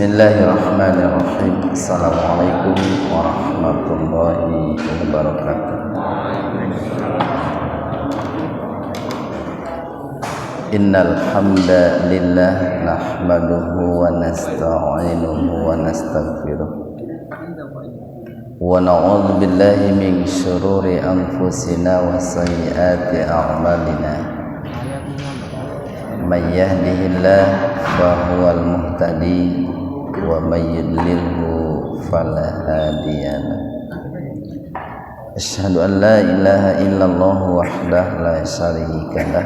Bismillahirrahmanirrahim. Assalamualaikum warahmatullahi wabarakatuh. Innal hamdalillah nahmaduhu wa nasta'inuhu wa nastaghfiruh wa na'udzu billahi min shururi anfusina wa sayyiati a'malina. May yahdihillah fahuwal muhtadi wa may yudlilhu fala hadiyalah. Asyhadu an la ilaha illallah wahdahu la syarikalah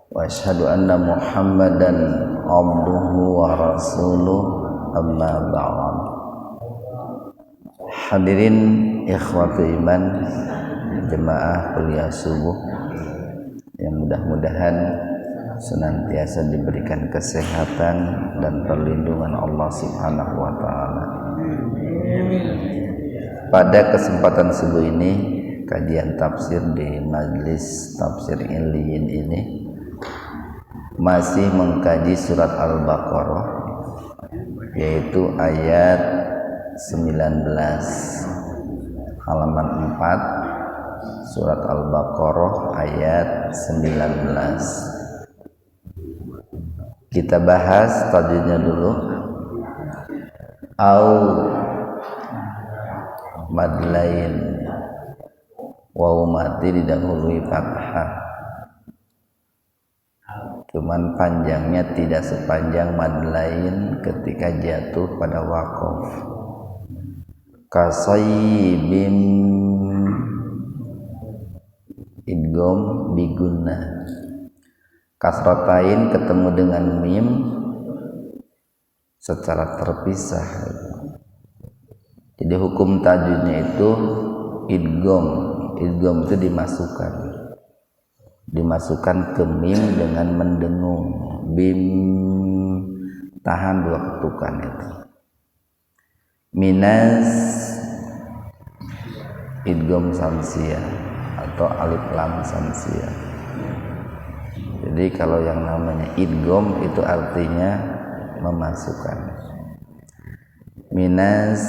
wa asyhadu anna Muhammadan abduhu wa rasuluh, amma ba'd. Hadirin ikhwatu iman jemaah kuliah subuh yang mudah-mudahan senantiasa diberikan kesehatan dan perlindungan Allah Subhanahu wa taala. Pada kesempatan subuh ini, kajian tafsir di Majelis Tafsir Iliyin ini masih mengkaji surat Al-Baqarah, yaitu ayat 19, halaman 4, surat Al-Baqarah ayat 19. Kita bahas tajwidnya dulu. Au mad lain, waw mati didahului fathah, cuman panjangnya tidak sepanjang mad lain ketika jatuh pada waqaf. Kasayyibim idgham bigunna, kasratain ketemu dengan mim secara terpisah. Jadi hukum tajwidnya itu idgham itu dimasukkan ke mim dengan mendengung. Bim tahan dua ketukan itu. Minas idgham samsiyah atau alif lam samsiyah. Jadi kalau yang namanya idgham itu artinya memasukkan. Minas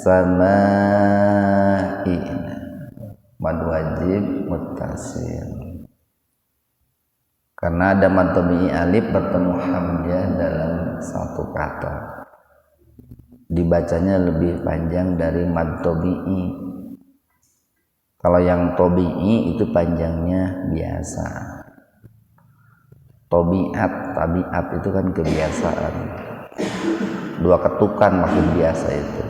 samai, mad wajib muttasil. Karena ada mad tabi'i alif bertemu hamzah dalam satu kata, dibacanya lebih panjang dari mad tabi'i. Kalau yang tabi'i itu panjangnya biasa. Tabiat itu kan kebiasaan, dua ketukan makin biasa itu.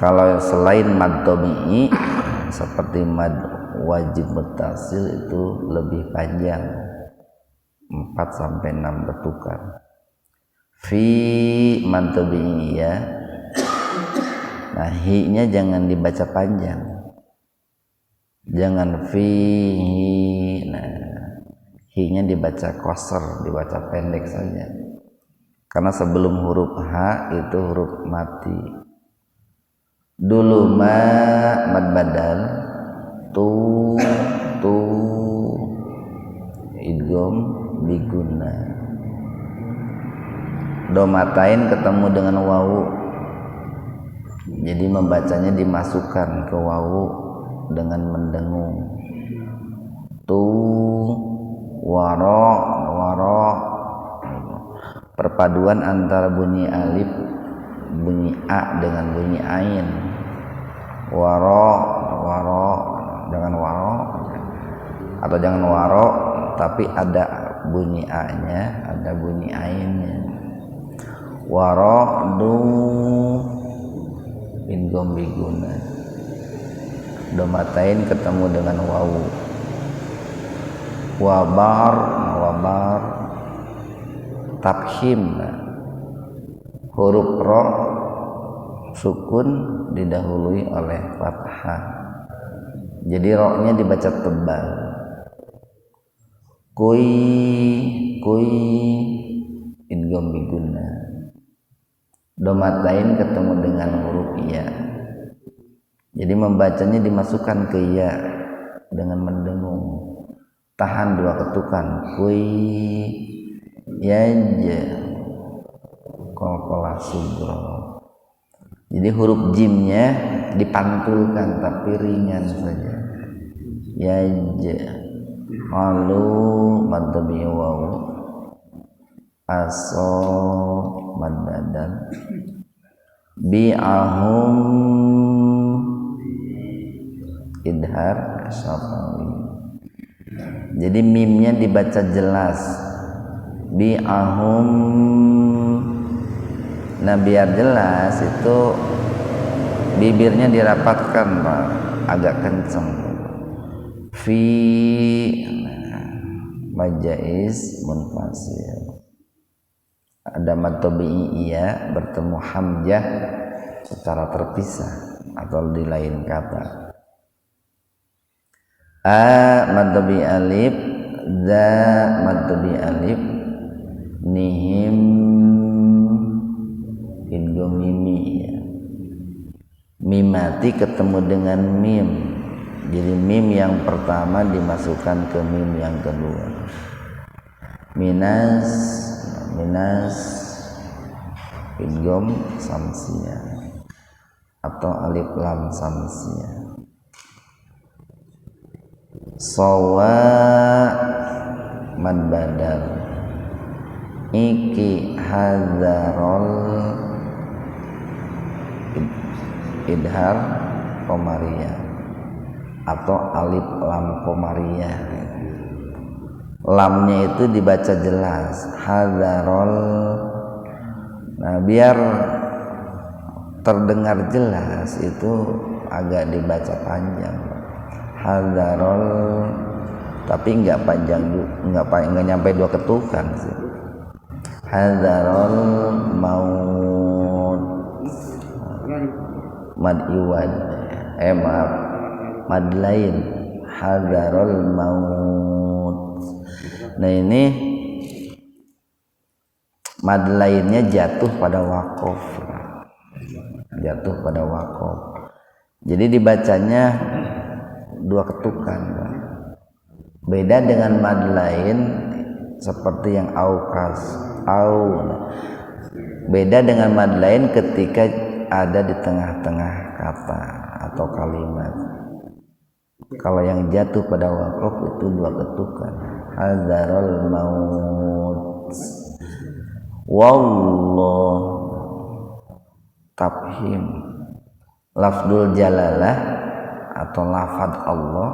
Kalau selain mad tabi'i seperti mad wajib muttasil itu lebih panjang, 4 sampai 6 ketukan. Fi mad tabi'i ya. Nah, hi-nya jangan dibaca panjang, jangan fihi. Nah, hi-nya dibaca qasr, dibaca pendek saja. Karena sebelum huruf H itu huruf mati. Dulu mad badal tu idgham bigunna. Domatain ketemu dengan wawu, jadi membacanya dimasukkan ke wawu dengan mendengung. Tu waro, perpaduan antara bunyi alif, bunyi a dengan bunyi ain. Waro dengan waro, atau jangan waro tapi ada bunyi a nya, ada bunyi ainnya. Waro du idgham biguna, domatain ketemu dengan wawu. Wabar tafkhim, huruf ro sukun didahului oleh fathah, jadi ro-nya dibaca tebal. Kui idgham biguna, domatain ketemu dengan huruf ya, jadi membacanya dimasukkan ke ya dengan mendengung. Tahan dua ketukan. Kui yaj qalqalah sughra. Jadi huruf jimnya dipantulkan tapi ringan saja. Yaj'alu mad tabi'i waw aso mad badal bi'ahum idhar syafawi. Jadi mimnya dibaca jelas bi'ahum. Nah biar jelas itu bibirnya dirapatkan Pak, agak kenceng. Fi majais munfasil. Ada mad tabi'i iya bertemu hamzah secara terpisah atau di lain kata. A mad tabi'i alif, za mad tabi'i alif, nihim idgham mimi ya. Mimati ketemu dengan mim. Jadi mim yang pertama dimasukkan ke mim yang kedua. Minas idgham samsiyah atau alif lam samsiyah. Sawa mad badal iki hadzarol idhar qamariyah atau alif lam qamariyah. Lamnya itu dibaca jelas hadzarol. Nah biar terdengar jelas itu agak dibaca panjang hadzarol, tapi enggak panjang, enggak nyampe 2 ketukan sih. Hadzarol maut mad iwad mad lain hadzarol maut. Nah ini mad lainnya jatuh pada waqaf. Jadi dibacanya 2 ketukan. Beda dengan mad lain seperti yang aukas au. Beda dengan mad lain ketika ada di tengah-tengah kata atau kalimat. Kalau yang jatuh pada waqaf itu 2 ketukan. Hadzarul maut. Wallah tafhim. Lafzul jalalah atau lafaz Allah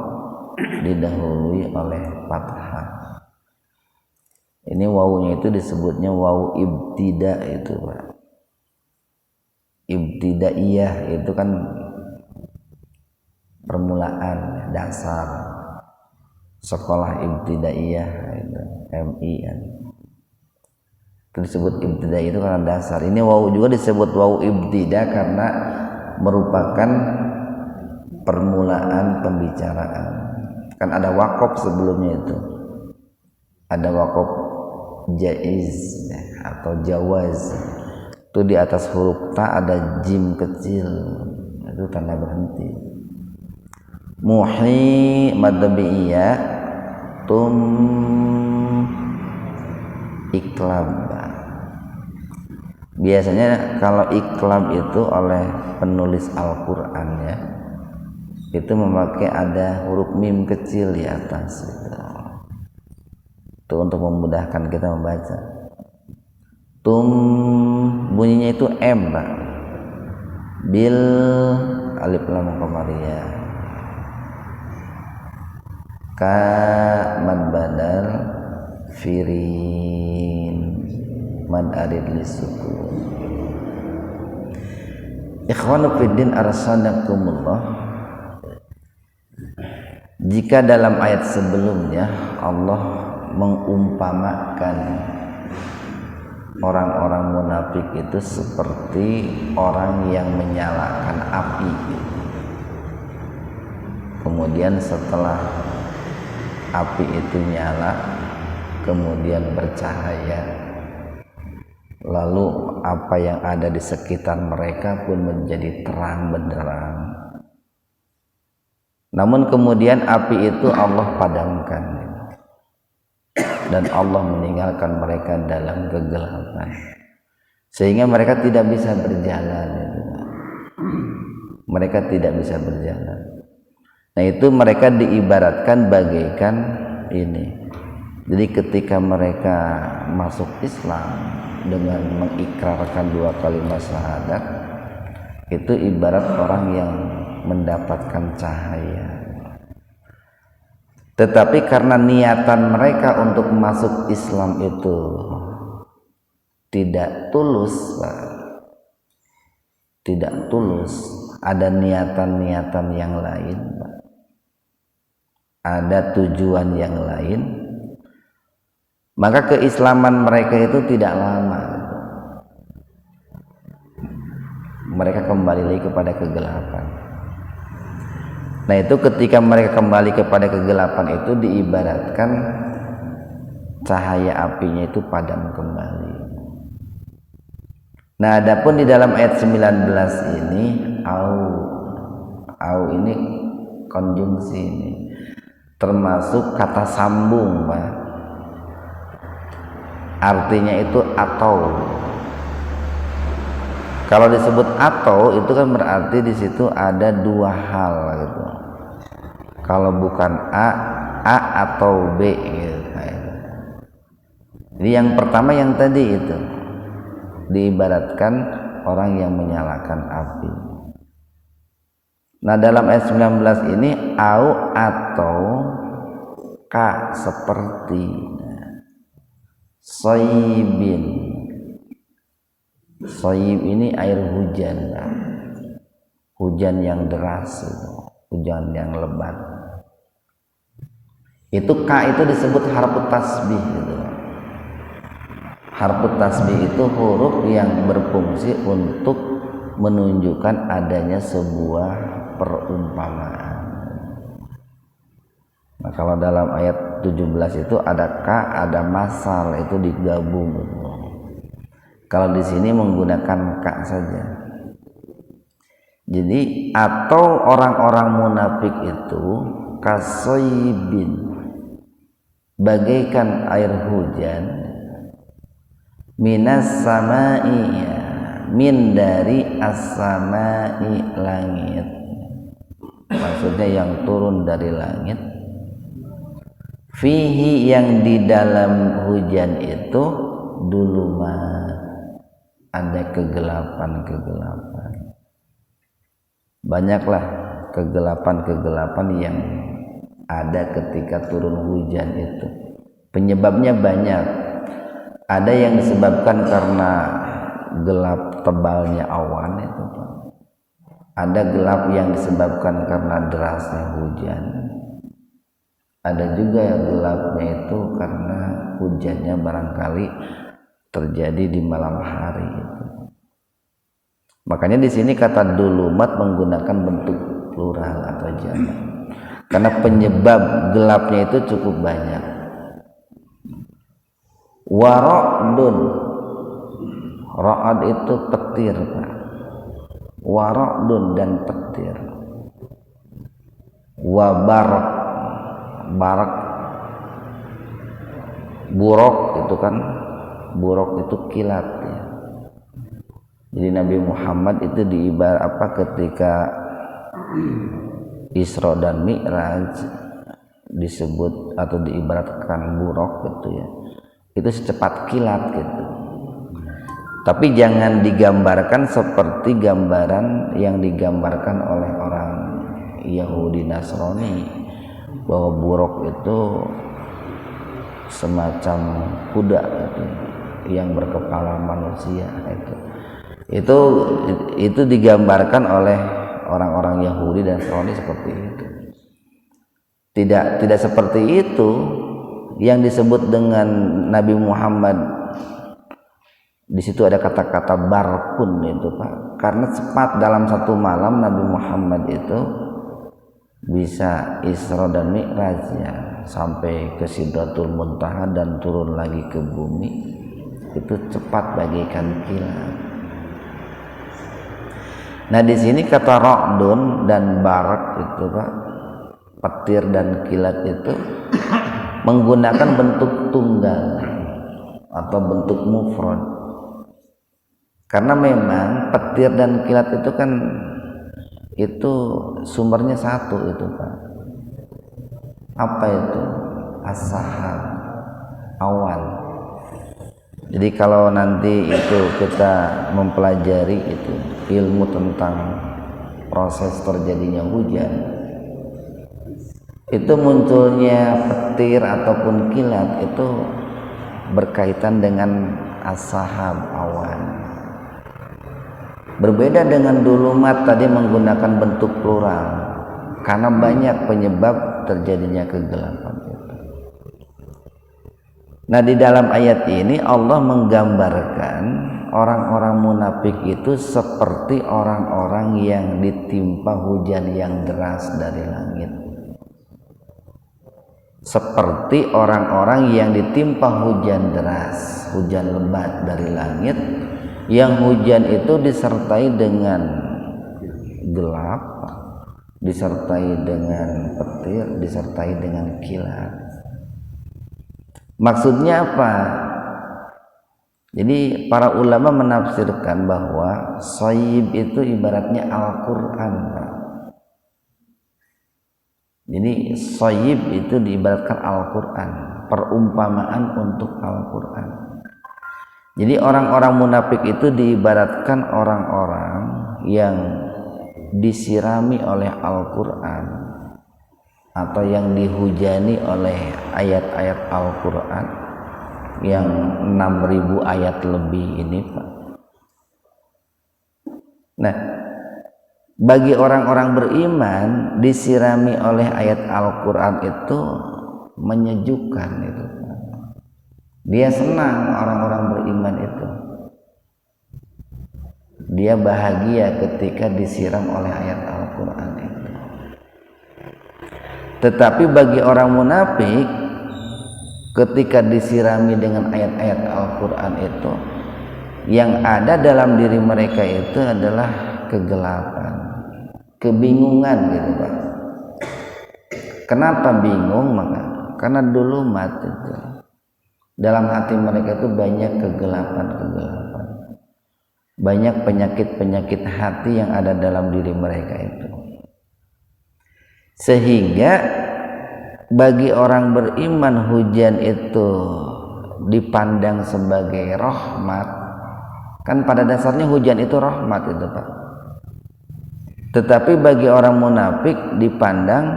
didahului oleh fathah. Ini wawunya itu disebutnya wawu ibtida itu Pak. Ibtidaiyah itu kan permulaan, dasar. Sekolah ibtidaiyah itu MI kan. Itu disebut ibtidaiyah itu karena dasar. Ini wawu juga disebut wawu ibtida karena merupakan permulaan pembicaraan. Kan ada waqaf sebelumnya itu. Ada waqaf jaiz atau jawaz. Itu di atas huruf ta ada jim kecil. Itu tanda berhenti. Muhi mad tabi'iyah tum iklab. Biasanya kalau iklab itu oleh penulis Al-Qur'an ya, itu memakai ada huruf mim kecil di atas itu untuk memudahkan kita membaca. Tum bunyinya itu M Pak, bil alif lam qamariyah. Ka mad badal firin mad arid lisukun. Ikhwanu fiddin arsadakumullah. Jika dalam ayat sebelumnya Allah mengumpamakan orang-orang munafik itu seperti orang yang menyalakan api. Kemudian setelah api itu nyala, kemudian bercahaya, lalu apa yang ada di sekitar mereka pun menjadi terang benderang. Namun kemudian api itu Allah padamkan dan Allah meninggalkan mereka dalam kegelapan. sehingga mereka tidak bisa berjalan. Mereka tidak bisa berjalan. Nah itu mereka diibaratkan bagaikan ini. Jadi ketika mereka masuk Islam dengan mengikrarkan 2 kalimat syahadat, itu ibarat orang yang mendapatkan cahaya. Tetapi karena niatan mereka untuk masuk Islam itu tidak tulus, tidak tulus, ada niatan-niatan yang lain, ada tujuan yang lain, maka keislaman mereka itu tidak lama. Mereka kembali lagi kepada kegelapan. Nah itu ketika mereka kembali kepada kegelapan itu diibaratkan cahaya apinya itu padam kembali. Nah adapun di dalam ayat 19 ini au ini konjungsi ini termasuk kata sambung, Pak. Artinya itu atau. Kalau disebut atau itu kan berarti di situ ada 2 hal gitu. Kalau bukan A atau B gitu. Jadi yang pertama yang tadi itu diibaratkan orang yang menyalakan api. Nah dalam ayat 19 ini au atau ka seperti soibin. Soib ini air hujan, hujan yang deras, hujan yang lebat. Itu ka itu disebut harfu tasbih gitu. Harfu tasbih itu huruf yang berfungsi untuk menunjukkan adanya sebuah perumpamaan. Nah kalau dalam ayat 17 itu ada ka, ada masal, itu digabung. Kalau di sini menggunakan ka saja. Jadi atau orang-orang munafik itu kasoibin, bagaikan air hujan, minas samai, min dari as-samai langit, maksudnya yang turun dari langit, fihi yang di dalam hujan itu dulumat, ada kegelapan-kegelapan. Banyaklah kegelapan-kegelapan yang ada ketika turun hujan itu. Penyebabnya banyak. Ada yang disebabkan karena gelap tebalnya awan itu. Ada gelap yang disebabkan karena derasnya hujan. Ada juga yang gelapnya itu karena hujannya barangkali terjadi di malam hari itu. Makanya di sini kata dulumat menggunakan bentuk plural atau jamak. Karena penyebab gelapnya itu cukup banyak. Wara'dun, ra'ad itu petir, Pak. Wara'dun dan petir. Wabarak, barak, buruk itu kan, buruk itu kilat ya. Jadi Nabi Muhammad itu ketika Isra dan Mi'raj disebut atau diibaratkan buruk gitu ya, itu secepat kilat gitu. Tapi jangan digambarkan seperti gambaran yang digambarkan oleh orang Yahudi Nasrani, bahwa buruk itu semacam kuda gitu, yang berkepala manusia itu digambarkan oleh orang-orang Yahudi dan Nasrani seperti itu. Tidak seperti itu yang disebut dengan Nabi Muhammad. Di situ ada kata-kata barkun itu, Pak. Karena cepat dalam satu malam Nabi Muhammad itu bisa Isra dan Mi'raj ya, sampai ke Sidratul Muntaha dan turun lagi ke bumi. Itu cepat bagaikan kilat. Nah di sini kata ra'dun dan barak itu, Pak, petir dan kilat itu menggunakan bentuk tunggal atau bentuk mufrad. Karena memang petir dan kilat itu kan itu sumbernya satu itu Pak. Apa itu? As-sahab, awan. Jadi kalau nanti itu kita mempelajari itu ilmu tentang proses terjadinya hujan, itu munculnya petir ataupun kilat itu berkaitan dengan as-sahab, awan. Berbeda dengan dulumat tadi menggunakan bentuk plural karena banyak penyebab terjadinya kegelapan itu. Nah, di dalam ayat ini Allah menggambarkan orang-orang munafik itu seperti orang-orang yang ditimpa hujan yang deras dari langit. Seperti orang-orang yang ditimpa hujan deras, hujan lebat dari langit, yang hujan itu disertai dengan gelap, disertai dengan petir, disertai dengan kilat. Maksudnya apa? Jadi para ulama menafsirkan bahwa soyib itu ibaratnya Al-Quran. Jadi soyib itu diibaratkan Al-Quran, perumpamaan untuk Al-Quran. Jadi orang-orang munafik itu diibaratkan orang-orang yang disirami oleh Al-Quran atau yang dihujani oleh ayat-ayat Al-Quran yang 6.000 ayat lebih ini Pak. Nah, bagi orang-orang beriman disirami oleh ayat Al-Quran itu menyejukkan itu. Dia senang orang-orang beriman itu. Dia bahagia ketika disiram oleh ayat Al-Quran itu. Tetapi bagi orang munafik ketika disirami dengan ayat-ayat Al-Quran itu, yang ada dalam diri mereka itu adalah kegelapan, kebingungan gitu Pak. Kenapa bingung? Karena dulu mati itu. Dalam hati mereka itu banyak kegelapan-kegelapan, banyak penyakit-penyakit hati yang ada dalam diri mereka itu. Sehingga bagi orang beriman hujan itu dipandang sebagai rahmat. Kan pada dasarnya hujan itu rahmat itu Pak. Tetapi bagi orang munafik dipandang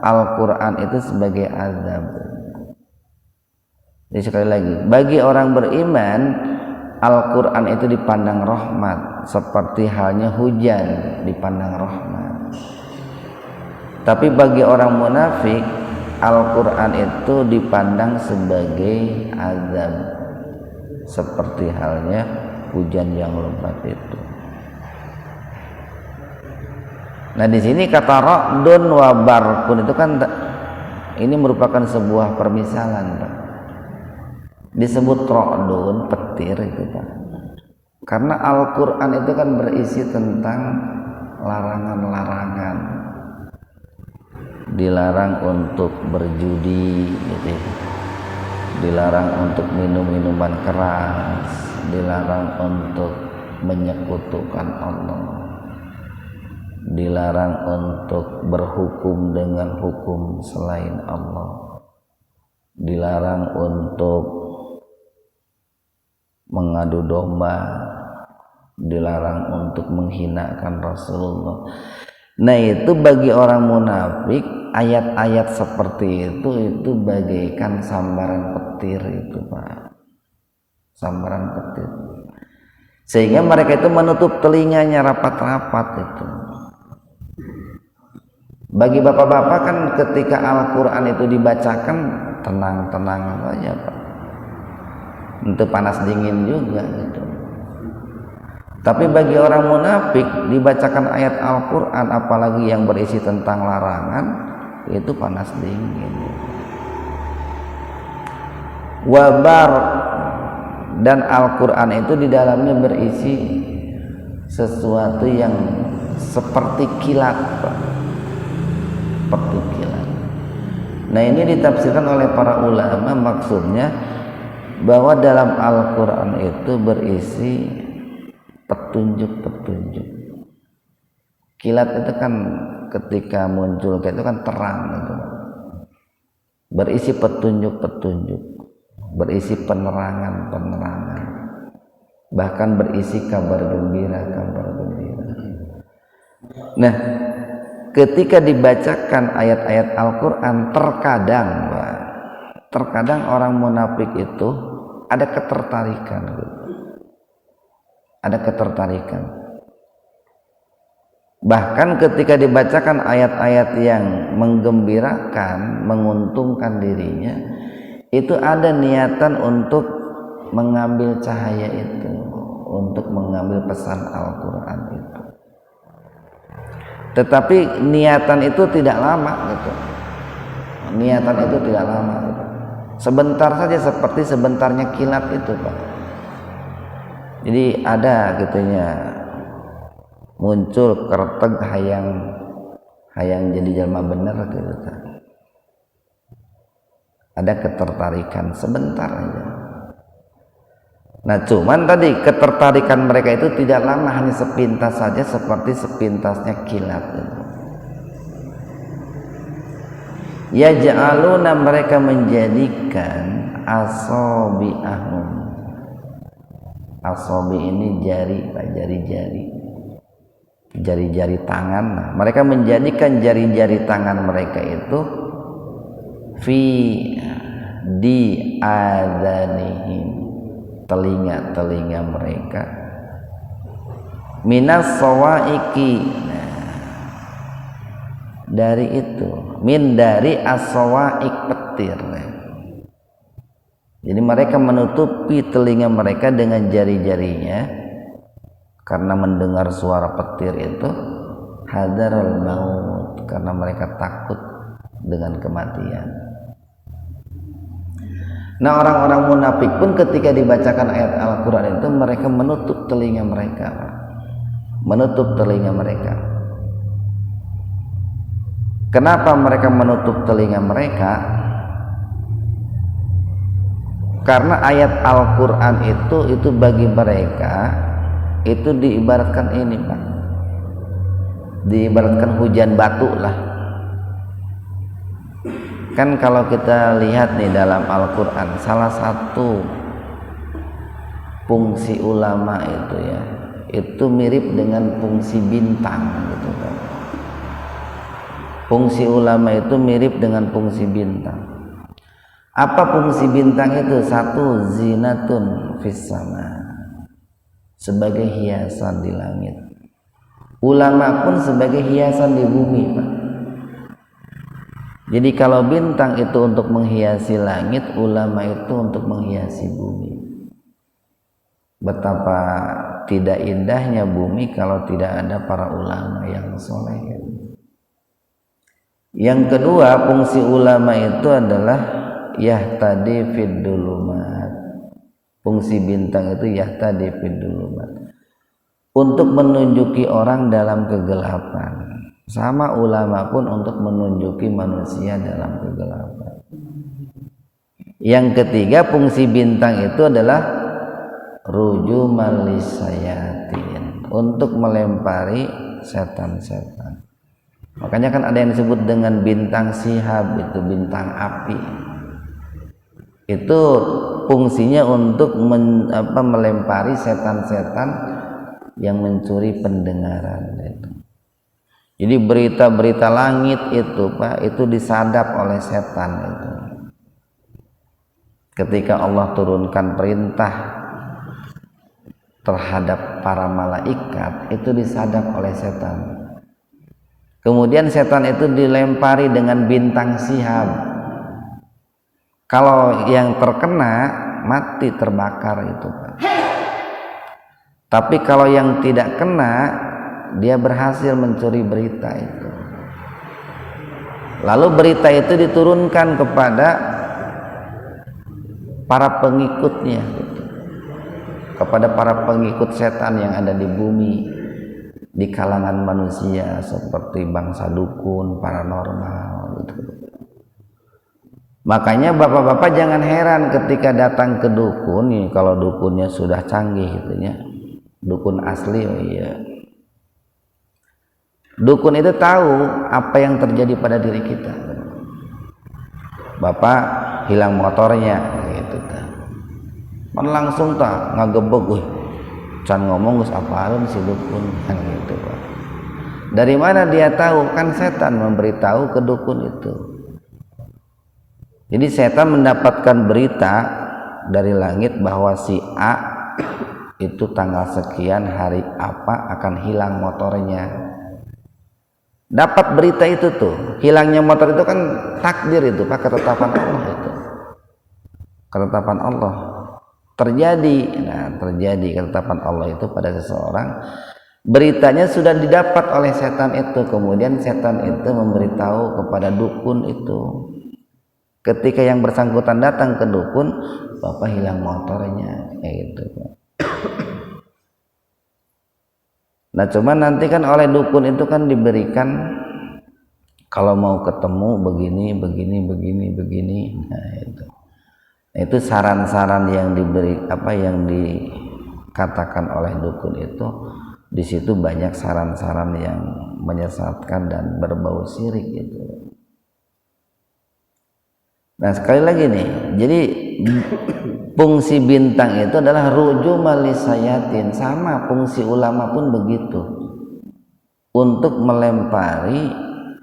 Al-Quran itu sebagai azab. Jadi sekali lagi, bagi orang beriman Al-Quran itu dipandang rahmat, seperti halnya hujan dipandang rahmat. Tapi bagi orang munafik Al-Quran itu dipandang sebagai azab, seperti halnya hujan yang lebat itu. Nah, di sini kata ra'dun wa barqun itu kan ini merupakan sebuah permisalan Pak. Disebut ra'dun, petir itu Pak, karena Al-Quran itu kan berisi tentang larangan-larangan. Dilarang untuk berjudi gitu, dilarang untuk minum minuman keras, dilarang untuk menyekutukan Allah, dilarang untuk berhukum dengan hukum selain Allah, dilarang untuk mengadu domba, dilarang untuk menghinakan Rasulullah. Nah, itu bagi orang munafik ayat-ayat seperti itu bagaikan sambaran petir itu Pak, sambaran petir, sehingga mereka itu menutup telinganya rapat-rapat itu. Bagi bapak-bapak kan ketika Al-Quran itu dibacakan tenang-tenang saja Pak, itu panas dingin juga gitu. Tapi bagi orang munafik dibacakan ayat Al-Quran apalagi yang berisi tentang larangan itu panas dingin. Wabar, dan Al-Quran itu di dalamnya berisi sesuatu yang seperti kilat Pak. Seperti kilat. Nah, ini ditafsirkan oleh para ulama, maksudnya bahwa dalam Al-Quran itu berisi petunjuk-petunjuk. Kilat itu kan ketika muncul itu kan terang gitu. Berisi petunjuk-petunjuk, berisi penerangan-penerangan, bahkan berisi kabar gembira. Nah, ketika dibacakan ayat-ayat Al-Quran, terkadang orang munafik itu ada ketertarikan gitu. Ada ketertarikan. Bahkan ketika dibacakan ayat-ayat yang menggembirakan, menguntungkan dirinya, itu ada niatan untuk mengambil cahaya itu, untuk mengambil pesan Al-Quran itu. Tetapi niatan itu tidak lama gitu. Niatan itu tidak lama gitu. Sebentar saja, seperti sebentarnya kilat itu, Pak. Jadi ada gitunya muncul kerteg hayang jadi jelma bener gitu kan. Ada ketertarikan sebentar aja. Nah, cuman tadi ketertarikan mereka itu tidak lama, hanya sepintas saja, seperti sepintasnya kilat itu. Ya ja'aluna, mereka menjadikan asabi'ahum. Asabi ini jari, jari-jari tangan. Nah, mereka menjadikan jari-jari tangan mereka itu di adhanihim, telinga-telinga mereka, minas sawaiki. Nah, dari itu, dari as-sawaik, petir. Jadi mereka menutupi telinga mereka dengan jari-jarinya karena mendengar suara petir itu, hadarul maut, karena mereka takut dengan kematian. Nah, orang-orang munafik pun ketika dibacakan ayat Al-Quran itu, mereka menutup telinga mereka, menutup telinga mereka. Kenapa mereka menutup telinga mereka? Karena ayat Al-Quran itu bagi mereka itu diibaratkan ini, Pak, diibaratkan hujan batu lah. Kan kalau kita lihat nih dalam Al-Quran, salah satu fungsi ulama itu ya, itu mirip dengan fungsi bintang gitu kan. Fungsi ulama itu mirip dengan fungsi bintang. Apa fungsi bintang itu? Satu, zinatun fis sama, sebagai hiasan di langit. Ulama pun sebagai hiasan di bumi, Pak. Jadi kalau bintang itu untuk menghiasi langit, ulama itu untuk menghiasi bumi. Betapa tidak indahnya bumi kalau tidak ada para ulama yang soleh. Yang kedua, fungsi ulama itu adalah yahtadi fid dulumat. Fungsi bintang itu yahtadi fid dulumat, untuk menunjuki orang dalam kegelapan. Sama ulama pun untuk menunjuki manusia dalam kegelapan. Yang ketiga, fungsi bintang itu adalah rujuman lisayatin, untuk melempari setan-setan. Makanya kan ada yang disebut dengan bintang sihab, itu bintang api. Itu fungsinya untuk melempari setan-setan yang mencuri pendengaran itu. Jadi berita-berita langit itu, Pak, itu disadap oleh setan itu. Ketika Allah turunkan perintah terhadap para malaikat, itu disadap oleh setan. Kemudian setan itu dilempari dengan bintang sihab. Kalau yang terkena mati, terbakar itu, Pak. Tapi kalau yang tidak kena, dia berhasil mencuri berita itu. Lalu berita itu diturunkan kepada para pengikutnya gitu. Kepada para pengikut setan yang ada di bumi, di kalangan manusia, seperti bangsa dukun, paranormal gitu. Makanya bapak-bapak jangan heran ketika datang ke dukun nih, kalau dukunnya sudah canggih gitu ya. Dukun asli, oh iya. Dukun itu tahu apa yang terjadi pada diri kita. Bapak hilang motornya gitu ta. Man langsung tak ngagebeg, can ngomong geus apaan si dukun kan gitu Pak. Dari mana dia tahu? Kan setan memberitahu ke dukun itu. Jadi setan mendapatkan berita dari langit bahwa si A itu tanggal sekian hari apa akan hilang motornya. Dapat berita itu tuh, hilangnya motor itu kan takdir itu Pak, ketetapan Allah itu. Ketetapan Allah terjadi. Nah, terjadi ketetapan Allah itu pada seseorang. Beritanya sudah didapat oleh setan itu, kemudian setan itu memberitahu kepada dukun itu. Ketika yang bersangkutan datang ke dukun, Bapak hilang motornya, kayak gitu Pak. Nah cuman nanti kan oleh dukun itu kan diberikan kalau mau ketemu begini. Nah itu saran-saran yang diberi, apa yang dikatakan oleh dukun itu, di situ banyak saran-saran yang menyesatkan dan berbau syirik gitu. Nah sekali lagi nih, jadi fungsi bintang itu adalah rujumal lisayatin, sama fungsi ulama pun begitu, untuk melempari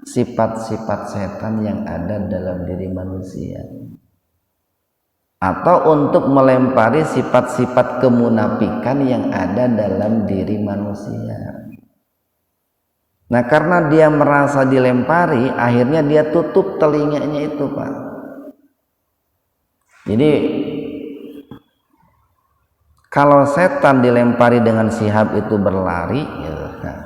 sifat-sifat setan yang ada dalam diri manusia, atau untuk melempari sifat-sifat kemunafikan yang ada dalam diri manusia. Nah karena dia merasa dilempari, akhirnya dia tutup telinganya itu Pak. Jadi kalau setan dilempari dengan sihab itu berlari gitu kan.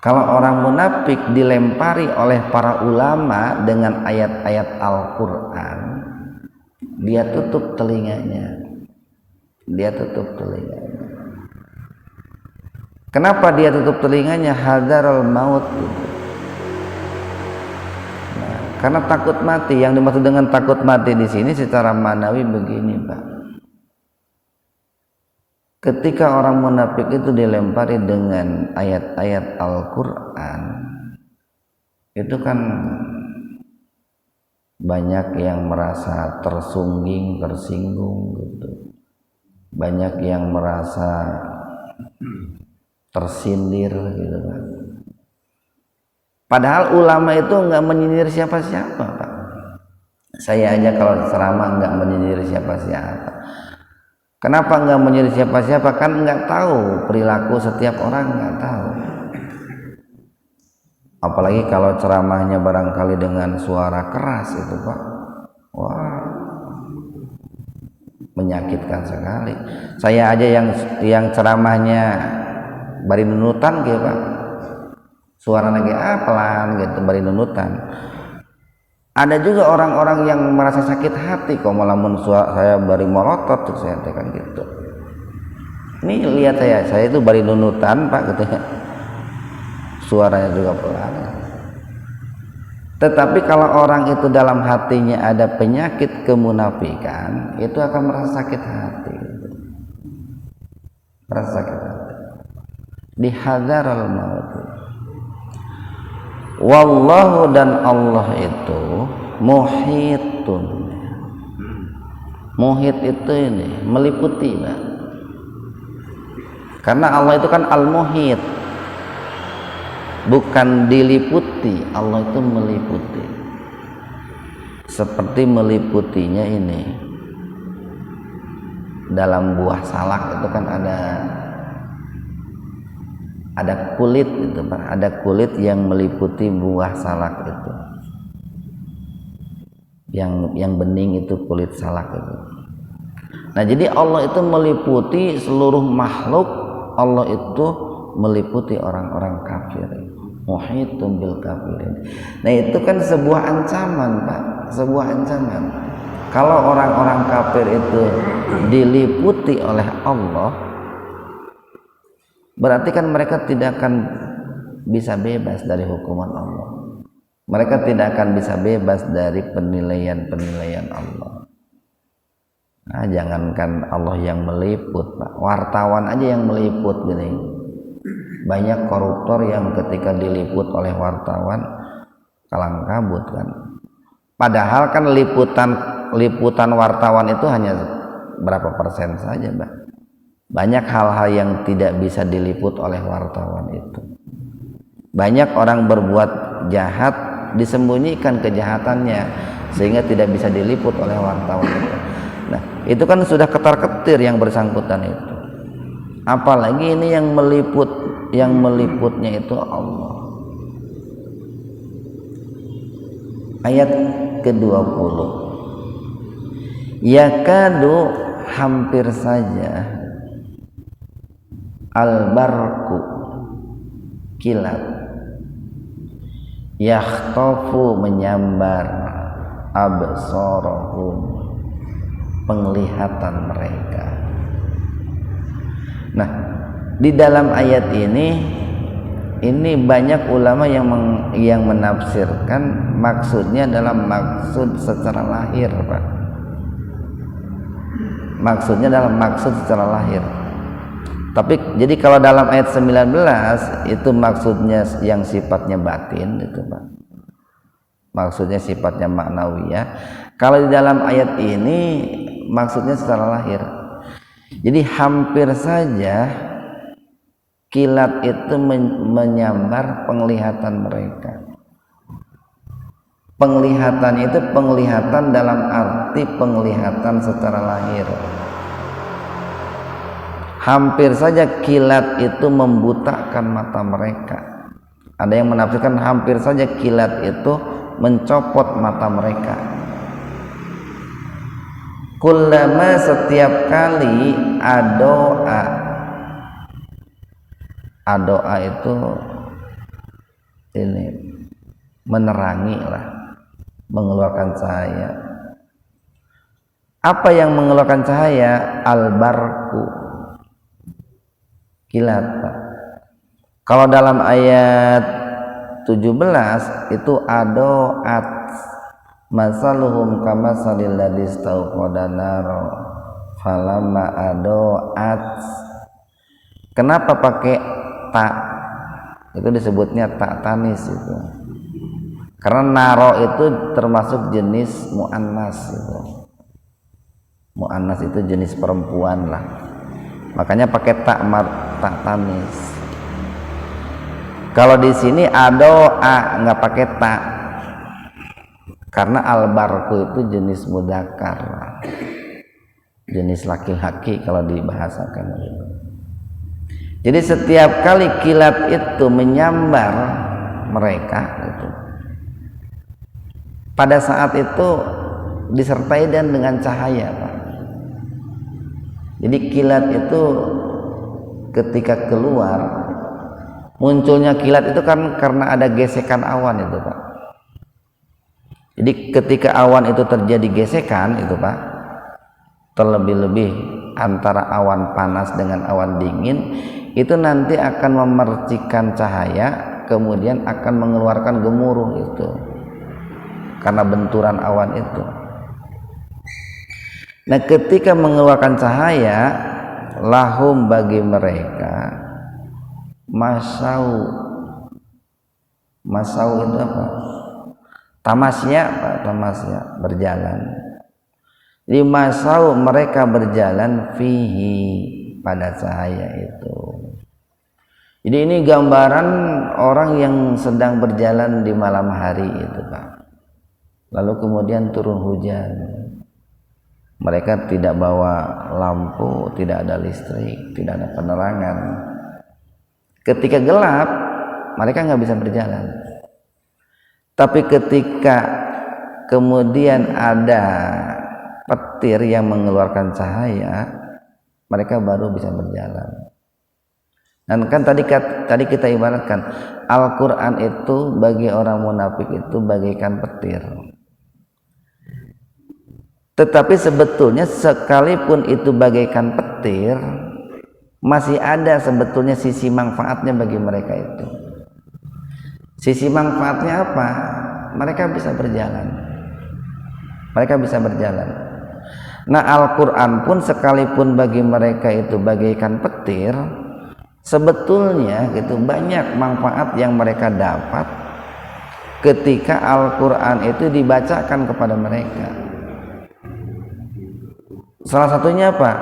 Kalau orang munafik dilempari oleh para ulama dengan ayat-ayat Al-Quran, dia tutup telinganya. Kenapa dia tutup telinganya? Hadzarul maut gitu. Nah, karena takut mati. Yang dimaksud dengan takut mati di sini secara manawi begini Pak. Ketika orang munafik itu dilempari dengan ayat-ayat Al-Quran, itu kan banyak yang merasa tersinggung gitu. Banyak yang merasa tersindir gitu Pak. Padahal ulama itu enggak menyindir siapa-siapa Pak. Saya aja kalau ceramah enggak menyindir siapa-siapa. Kenapa enggak menyindir siapa-siapa? Kan enggak tahu perilaku setiap orang, enggak tahu. Apalagi kalau ceramahnya barangkali dengan suara keras itu Pak. Wah, menyakitkan sekali. Saya aja yang ceramahnya bari nunutan gitu Pak, suara lagi pelan gitu, bari nunutan. Ada juga orang-orang yang merasa sakit hati kok malamun saya bari morotot tuh, saya tekan gitu. Ini lihat saya itu bari nunutan Pak gitu ya, suaranya juga pelan. Tetapi kalau orang itu dalam hatinya ada penyakit kemunafikan, itu akan merasa sakit hati gitu. Merasa sakit hati. Dihadzarul maut. Wallahu, dan Allah itu muhitun. Muhit itu ini meliputi Pak. Karena Allah itu kan al-muhit, bukan diliputi. Allah itu meliputi, seperti meliputinya ini dalam buah salak itu kan ada kulit itu Pak, ada kulit yang meliputi buah salak itu, yang bening itu kulit salak itu. Nah jadi Allah itu meliputi seluruh makhluk. Allah itu meliputi orang-orang kafir, muhitun bil kafirin. Nah itu kan sebuah ancaman Pak, sebuah ancaman. Kalau orang-orang kafir itu diliputi oleh Allah, berarti kan mereka tidak akan bisa bebas dari hukuman Allah. Mereka tidak akan bisa bebas dari penilaian-penilaian Allah. Nah, jangankan Allah yang meliput, Pak. Wartawan aja yang meliput gini. Banyak koruptor yang ketika diliput oleh wartawan kalang kabut kan. Padahal kan liputan wartawan itu hanya berapa persen saja, Pak. Banyak hal-hal yang tidak bisa diliput oleh wartawan itu. Banyak orang berbuat jahat disembunyikan kejahatannya sehingga tidak bisa diliput oleh wartawan itu. Nah, itu kan sudah ketar-ketir yang bersangkutan itu. Apalagi ini yang meliputnya itu Allah. Ayat ke-20. Yakadu hampir saja al-barku kilat yakhtafu menyambar absarahum penglihatan mereka. Nah, di dalam ayat ini banyak ulama yang menafsirkan maksudnya dalam maksud secara lahir, Pak. Maksudnya dalam maksud secara lahir. Tapi jadi kalau dalam ayat 19 itu maksudnya yang sifatnya batin itu, Pak. Maksudnya sifatnya maknawiyah. Kalau di dalam ayat ini maksudnya secara lahir. Jadi hampir saja kilat itu menyambar penglihatan mereka. Penglihatan itu penglihatan dalam arti penglihatan secara lahir. Hampir saja kilat itu membutakan mata mereka. Ada yang menafsirkan hampir saja kilat itu mencopot mata mereka. Kullama setiap kali adoa itu ini menerangi lah, mengeluarkan cahaya. Apa yang mengeluarkan cahaya? Al-barku, kilat, Pak. Kalau dalam ayat 17 itu adoat, masaluhum kamasalil ladzi istauqada naro falamma adoat. Kenapa pakai tak? Itu disebutnya tak tanis itu. Karena naro itu termasuk jenis muannas itu. Muannas itu jenis perempuan lah. Makanya pakai tak tanis. Kalau di sini adoa nggak pakai tak. Karena al-barku itu jenis mudzakkar, jenis laki-laki kalau dibahasakan gitu. Jadi setiap kali kilat itu menyambar mereka gitu, pada saat itu disertai dan dengan cahaya, Pak. Jadi kilat itu ketika keluar, munculnya kilat itu kan karena ada gesekan awan itu, Pak. Jadi ketika awan itu terjadi gesekan itu, Pak, terlebih-lebih antara awan panas dengan awan dingin, itu nanti akan memercikan cahaya, kemudian akan mengeluarkan gemuruh itu karena benturan awan itu. Nah, ketika mengeluarkan cahaya, lahum bagi mereka masau itu apa? Tamasya, Pak, tamasya berjalan. Di masau mereka berjalan fihi pada cahaya itu. Jadi ini gambaran orang yang sedang berjalan di malam hari itu, Pak. Lalu kemudian turun hujan. Mereka tidak bawa lampu, tidak ada listrik, tidak ada penerangan. Ketika gelap, mereka nggak bisa berjalan. Tapi ketika kemudian ada petir yang mengeluarkan cahaya, mereka baru bisa berjalan. Dan kan tadi kita ibaratkan Al-Quran itu bagi orang munafik itu bagaikan petir. Tetapi sebetulnya sekalipun itu bagaikan petir, masih ada sebetulnya sisi manfaatnya bagi mereka itu. Sisi manfaatnya apa? Mereka bisa berjalan. Mereka bisa berjalan. Nah, Al-Quran pun sekalipun bagi mereka itu bagaikan petir, sebetulnya gitu banyak manfaat yang mereka dapat ketika Al-Quran itu dibacakan kepada mereka. Salah satunya apa?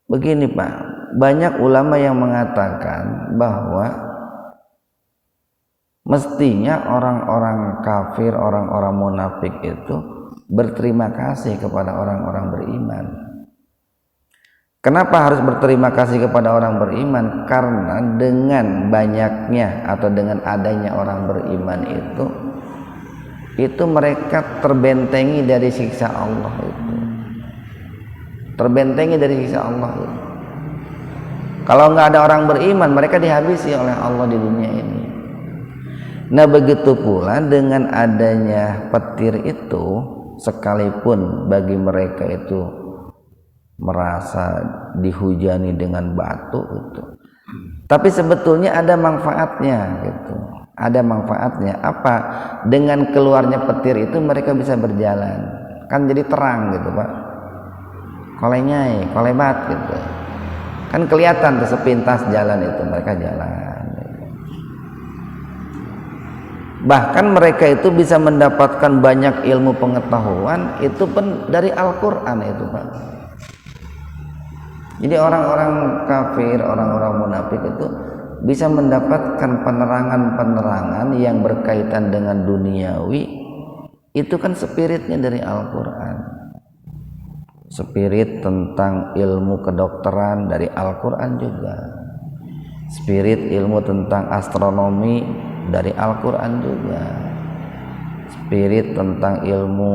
Begini Pak, banyak ulama yang mengatakan bahwa mestinya orang-orang kafir, orang-orang munafik itu berterima kasih kepada orang-orang beriman. Kenapa harus berterima kasih kepada orang beriman? Karena dengan banyaknya atau dengan adanya orang beriman itu mereka terbentengi dari siksa Allah itu. Terbentengi dari siksa Allah itu. Kalau nggak ada orang beriman, mereka dihabisi oleh Allah di dunia ini. Nah, begitu pula dengan adanya petir itu, sekalipun bagi mereka itu merasa dihujani dengan batu itu, tapi sebetulnya ada manfaatnya gitu. Ada manfaatnya apa? Dengan keluarnya petir itu mereka bisa berjalan, kan jadi terang gitu Pak. Kolenyai, kolebat gitu, kan kelihatan tuh sepintas jalan itu, mereka jalan gitu. Bahkan mereka itu bisa mendapatkan banyak ilmu pengetahuan itu pun dari Al-Quran itu Pak. Jadi orang-orang kafir, orang-orang munafik itu bisa mendapatkan penerangan-penerangan yang berkaitan dengan duniawi, itu kan spiritnya dari Al-Quran. Spirit tentang ilmu kedokteran dari Al-Quran juga. Spirit ilmu tentang astronomi dari Al-Quran juga. Spirit tentang ilmu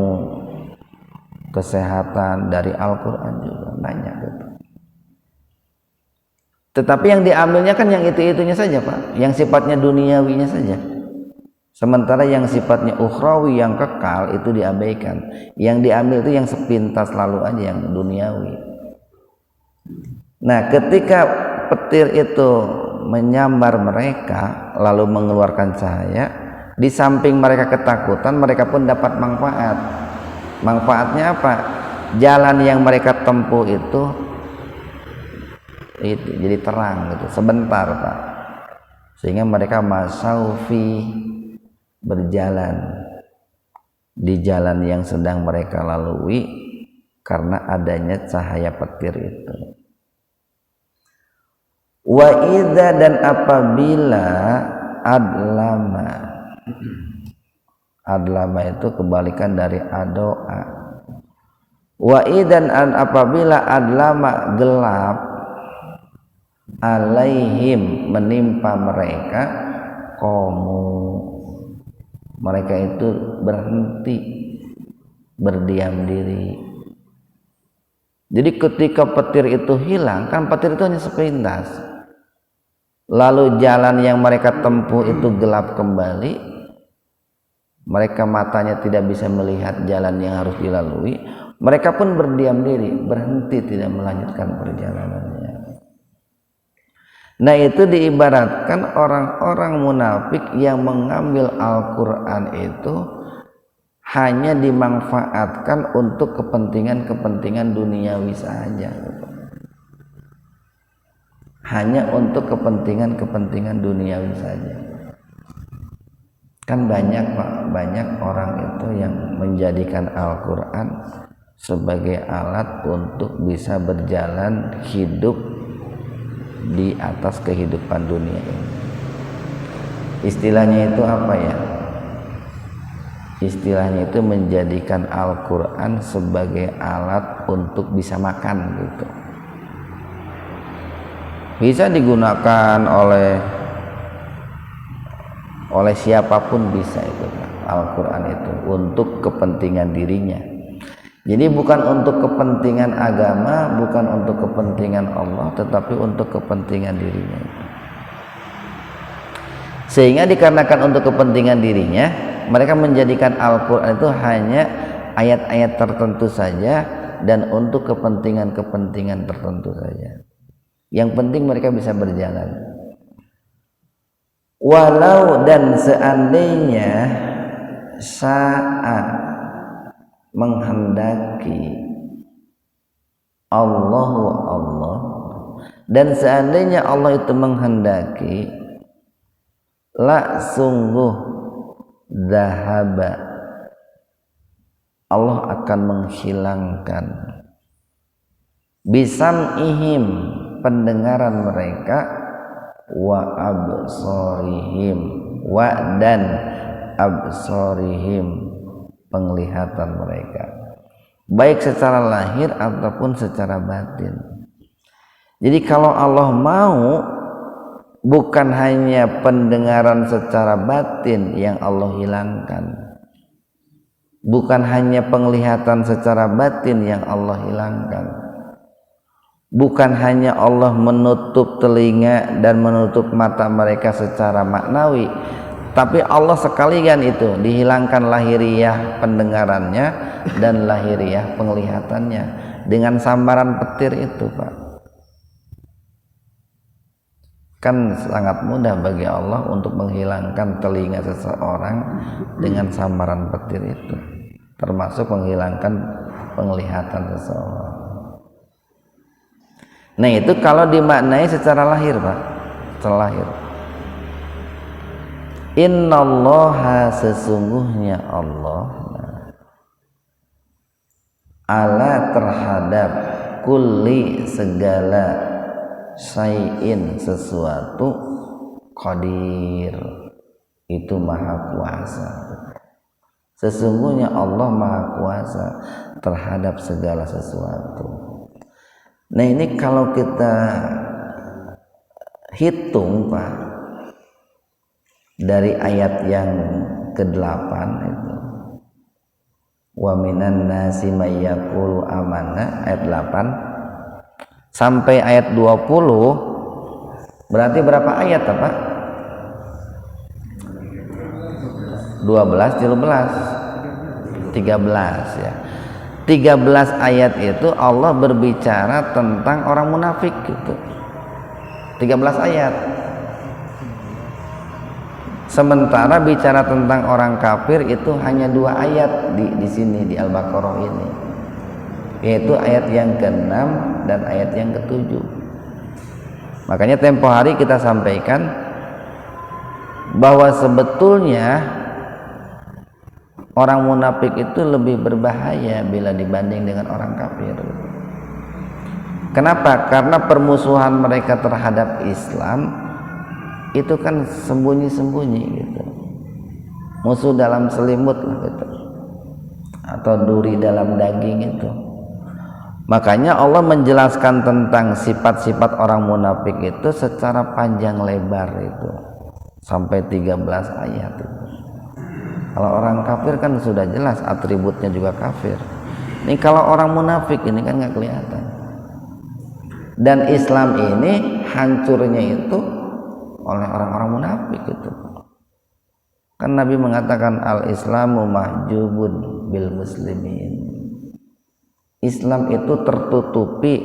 kesehatan dari Al-Quran juga, banyak gitu. Tetapi yang diambilnya kan yang itu-itunya saja Pak, yang sifatnya duniawinya saja. Sementara yang sifatnya ukhrawi, yang kekal, itu diabaikan. Yang diambil itu yang sepintas lalu aja, yang duniawi. Nah, ketika petir itu menyambar mereka lalu mengeluarkan cahaya, di samping mereka ketakutan, mereka pun dapat manfaat. Manfaatnya apa? Jalan yang mereka tempuh itu jadi terang gitu, sebentar Pak, sehingga mereka masaufi, berjalan di jalan yang sedang mereka lalui karena adanya cahaya petir itu. Wa idza, dan apabila adlama itu kebalikan dari adoa. Wa idzan, apabila adlama gelap, alaihim menimpa mereka, mereka itu berhenti, berdiam diri. Jadi ketika petir itu hilang, kan petir itu hanya sepintas, lalu jalan yang mereka tempuh itu gelap kembali, mereka matanya tidak bisa melihat jalan yang harus dilalui, mereka pun berdiam diri, berhenti, tidak melanjutkan perjalanannya. Nah, itu diibaratkan orang-orang munafik yang mengambil Al-Quran itu hanya dimanfaatkan untuk kepentingan-kepentingan duniawi saja. Hanya untuk kepentingan-kepentingan duniawi saja. Kan banyak Pak, banyak orang itu yang menjadikan Al-Quran sebagai alat untuk bisa berjalan hidup di atas kehidupan dunia ini. Istilahnya itu apa ya? Istilahnya itu menjadikan Al-Quran sebagai alat untuk bisa makan gitu. Bisa digunakan oleh siapapun, bisa itu Al-Quran itu untuk kepentingan dirinya. Jadi bukan untuk kepentingan agama, bukan untuk kepentingan Allah, tetapi untuk kepentingan dirinya. Sehingga dikarenakan untuk kepentingan dirinya, mereka menjadikan Al-Quran itu hanya ayat-ayat tertentu saja dan untuk kepentingan-kepentingan tertentu saja. Yang penting mereka bisa berjalan. Walau, dan seandainya menghendaki Allahu Allah, dan seandainya Allah itu menghendaki, la sungguh dhahaba, Allah akan menghilangkan bisam'ihim, pendengaran mereka, wa absarihim, wa dan absarihim, penglihatan mereka, baik secara lahir ataupun secara batin. Jadi kalau Allah mau, bukan hanya pendengaran secara batin yang Allah hilangkan, bukan hanya penglihatan secara batin yang Allah hilangkan, bukan hanya Allah menutup telinga dan menutup mata mereka secara maknawi, tapi Allah sekalian itu dihilangkan lahiriah pendengarannya dan lahiriah penglihatannya dengan sambaran petir itu, Pak. Kan sangat mudah bagi Allah untuk menghilangkan telinga seseorang dengan sambaran petir itu, termasuk menghilangkan penglihatan seseorang. Nah itu kalau dimaknai secara lahir, Pak, secara lahir. Innallaha, sesungguhnya Allah, ala terhadap kulli segala syai'in sesuatu, qadir, itu maha kuasa. Sesungguhnya Allah maha kuasa terhadap segala sesuatu. Nah ini kalau kita hitung, Pak, dari ayat yang ke-8 itu, wa minan nasi may yaqulu amanna, ayat 8 sampai ayat 20, berarti berapa ayat, Pak? 12, 13 ya. 13 ayat itu Allah berbicara tentang orang munafik gitu. 13 ayat. Sementara bicara tentang orang kafir itu hanya 2 ayat di sini di Al-Baqarah ini, yaitu ayat yang ke-6 dan ayat yang ke-7. Makanya tempo hari kita sampaikan bahwa sebetulnya orang munafik itu lebih berbahaya bila dibanding dengan orang kafir. Kenapa? Karena permusuhan mereka terhadap Islam itu kan sembunyi-sembunyi gitu, musuh dalam selimut lah gitu, atau duri dalam daging itu. Makanya Allah menjelaskan tentang sifat-sifat orang munafik itu secara panjang lebar itu, sampai 13 ayat itu. Kalau orang kafir kan sudah jelas atributnya juga kafir. Ini kalau orang munafik ini kan nggak kelihatan. Dan Islam ini hancurnya itu oleh orang-orang munafik itu. Kan Nabi mengatakan al-Islamu mahjubun bil muslimin. Islam itu tertutupi,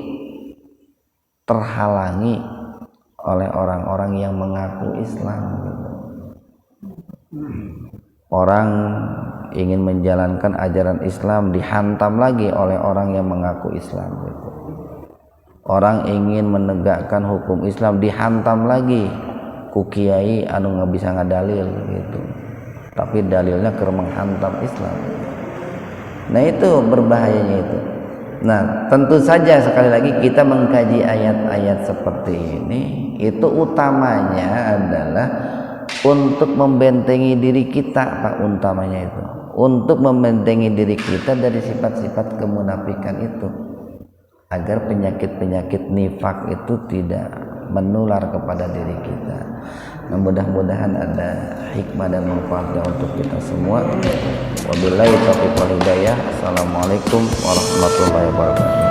terhalangi oleh orang-orang yang mengaku Islam gitu. Orang ingin menjalankan ajaran Islam dihantam lagi oleh orang yang mengaku Islam gitu. Orang ingin menegakkan hukum Islam dihantam lagi ku kiai anu nggak bisa ngadalil gitu, tapi dalilnya keur menghantam Islam. Nah itu berbahayanya itu. Nah tentu saja sekali lagi kita mengkaji ayat-ayat seperti ini itu utamanya adalah untuk membentengi diri kita, Pak, utamanya itu untuk membentengi diri kita dari sifat-sifat kemunafikan itu, agar penyakit-penyakit nifak itu tidak menular kepada diri kita. Nah, mudah-mudahan ada hikmah dan manfaatnya untuk kita semua. Wabillahi taufiq wal hidayah. Assalamualaikum warahmatullahi wabarakatuh.